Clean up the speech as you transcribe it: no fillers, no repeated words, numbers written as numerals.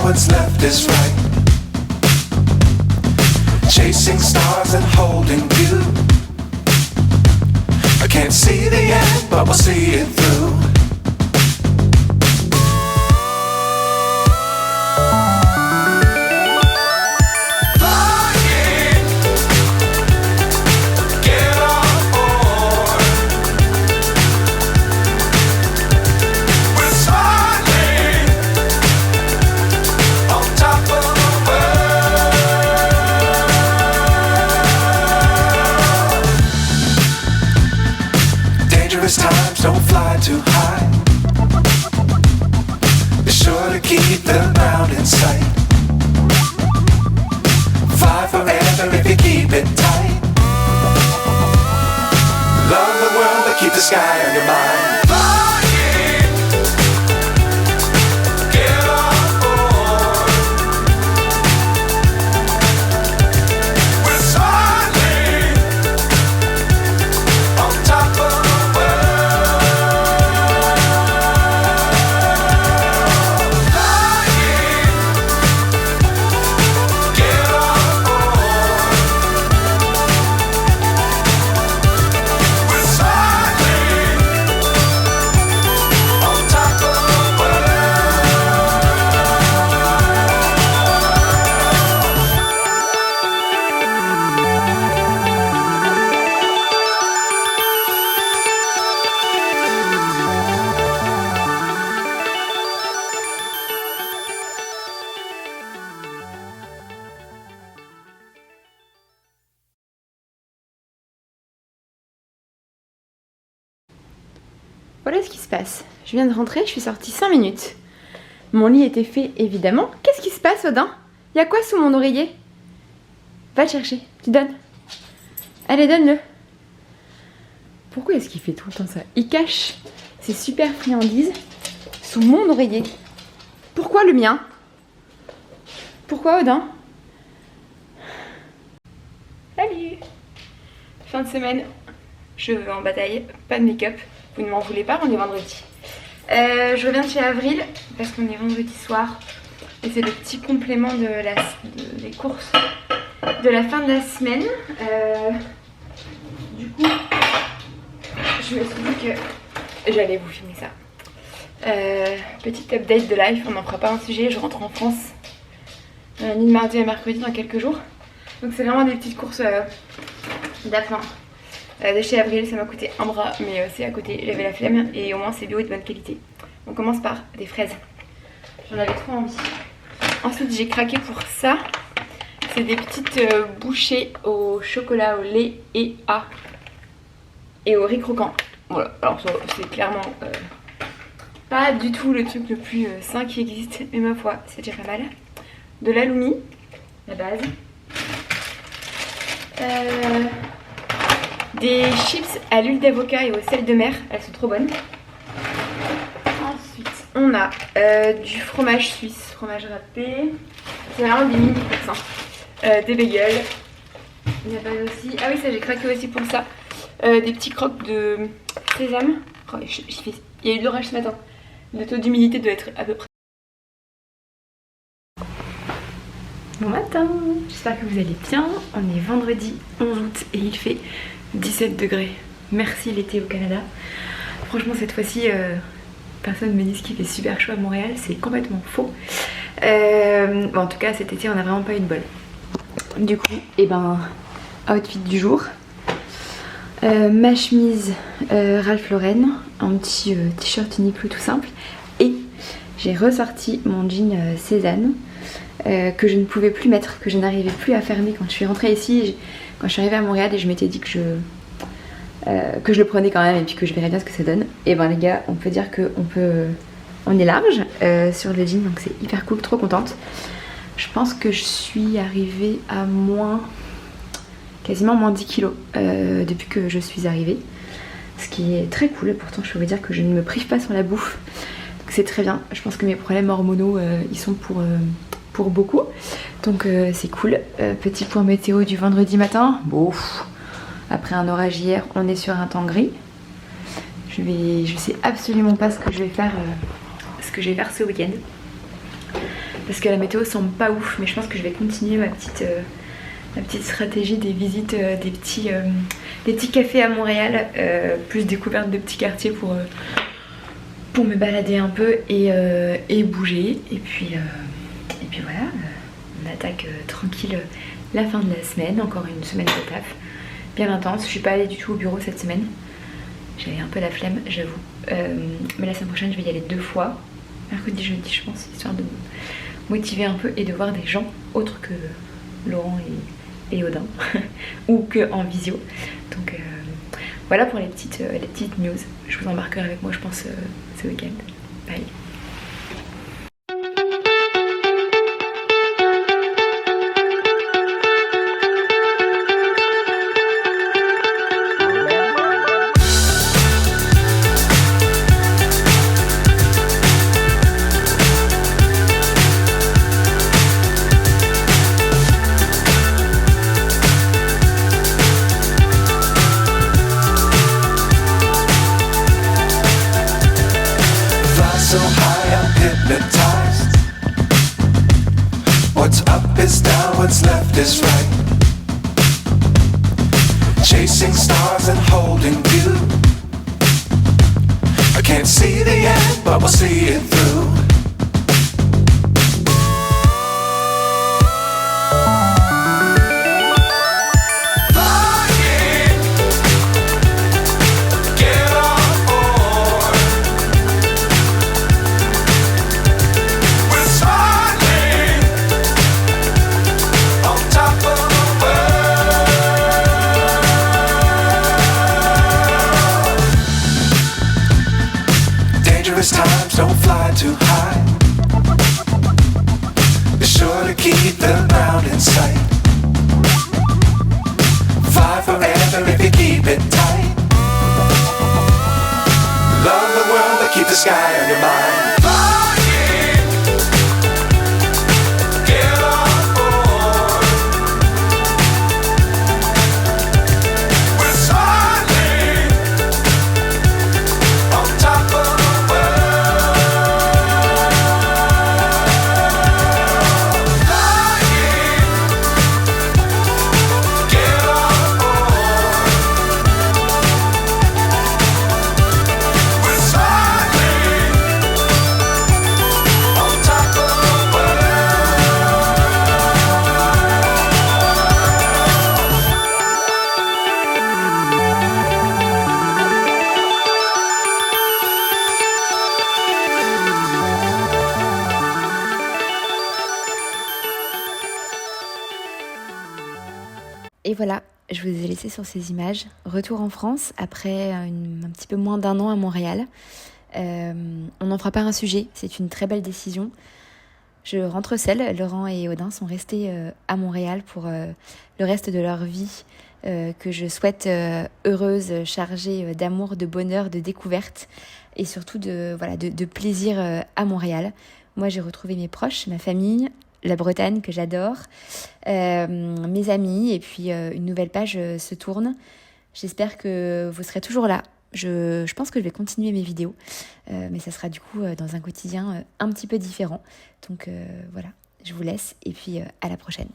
what's left is right. Chasing stars and holding you. I can't see the end, but we'll see it through. Times don't fly too high. Be sure to keep the ground in sight. Fly forever if you keep it tight. Love the world but keep the sky on your mind. Voilà ce qui se passe. Je viens de rentrer, je suis sortie 5 minutes. Mon lit était fait évidemment. Qu'est-ce qui se passe, Odin? Il y a quoi sous mon oreiller? Va le chercher, tu donnes. Allez, donne-le. Pourquoi est-ce qu'il fait tout le temps ça? Il cache ses super friandises sous mon oreiller. Pourquoi le mien? Pourquoi, Odin? Salut! Fin de semaine, cheveux en bataille, pas de make-up. Vous ne m'en voulez pas, on est vendredi. Je reviens de chez Avril parce qu'on est vendredi soir. Et c'est le petit complément des courses de la fin de la semaine. Du coup, je me suis dit que j'allais vous filmer ça. Petite update de life, on n'en fera pas un sujet, je rentre en France. Ni de mardi à mercredi dans quelques jours. Donc c'est vraiment des petites courses d'appoint. De chez Avril, ça m'a coûté un bras, mais c'est à côté, j'avais la flemme et au moins c'est bio et de bonne qualité. On commence par des fraises. J'en avais trop envie. Ensuite j'ai craqué pour ça. C'est des petites bouchées au chocolat, au lait et au riz croquant. Voilà, alors ça c'est clairement pas du tout le truc le plus sain qui existe, mais ma foi c'est déjà pas mal. De l'aloumi, la base. Des chips à l'huile d'avocat et au sel de mer, elles sont trop bonnes. Ensuite, on a du fromage suisse, fromage râpé. C'est vraiment des mini courses, hein. Des bagels. Il y a pas aussi. Ah oui, ça j'ai craqué aussi pour ça. Des petits croques de sésame. Oh, il y a eu de l'orage ce matin. Le taux d'humidité doit être à peu près. Bon matin, j'espère que vous allez bien. On est vendredi 11 août et il fait 17 degrés. Merci l'été au Canada. Franchement cette fois-ci, personne ne me dit qu'il fait super chaud à Montréal, c'est complètement faux. Bon, en tout cas cet été on n'a vraiment pas eu de bol. Du coup, outfit du jour. Ma chemise Ralph Lauren, un petit t-shirt Uniqlo tout simple. Et j'ai ressorti mon jean Cézanne. Que je ne pouvais plus mettre, que je n'arrivais plus à fermer quand je suis rentrée ici, quand je suis arrivée à Montréal et je m'étais dit que je le prenais quand même et puis que je verrais bien ce que ça donne. Et ben les gars, on peut dire on est large sur le jean, donc c'est hyper cool, trop contente. Je pense que je suis arrivée à quasiment moins 10 kilos depuis que je suis arrivée, ce qui est très cool. Pourtant je peux vous dire que je ne me prive pas sur la bouffe, donc c'est très bien. Je pense que mes problèmes hormonaux ils sont pour beaucoup, donc c'est cool. Petit point météo du vendredi matin. Bon, après un orage hier, on est sur un temps gris. Je sais absolument pas ce que je vais faire ce week-end. parce que la météo semble pas ouf, mais je pense que je vais continuer ma petite stratégie des visites des petits cafés à Montréal, plus découverte de petits quartiers pour me balader un peu et bouger. Et puis voilà, on attaque tranquille la fin de la semaine, encore une semaine de taf bien intense. Je suis pas allée du tout au bureau cette semaine, j'avais un peu la flemme, j'avoue. Mais la semaine prochaine je vais y aller 2 fois, mercredi, jeudi je pense, histoire de me motiver un peu et de voir des gens autres que Laurent et Audin ou que en visio. Donc voilà pour les petites news. Je vous embarquerai avec moi je pense ce week-end. Bye. So high I'm hypnotized. What's up is down, what's left is right. Chasing stars and holding you. I can't see the end, but we'll see it through. Times don't fly too high. Be sure to keep the ground in sight. Fly forever if you keep it tight. Love the world but keep the sky on your mind. Et voilà, je vous ai laissé sur ces images. Retour en France après un petit peu moins d'1 an à Montréal. On n'en fera pas un sujet, c'est une très belle décision. Je rentre seule, Laurent et Audin sont restés à Montréal pour le reste de leur vie, que je souhaite heureuse, chargée d'amour, de bonheur, de découverte et surtout de plaisir à Montréal. Moi j'ai retrouvé mes proches, ma famille, la Bretagne que j'adore, mes amis et puis une nouvelle page se tourne. J'espère que vous serez toujours là. Je pense que je vais continuer mes vidéos, mais ça sera du coup dans un quotidien un petit peu différent. Donc voilà, je vous laisse et puis à la prochaine.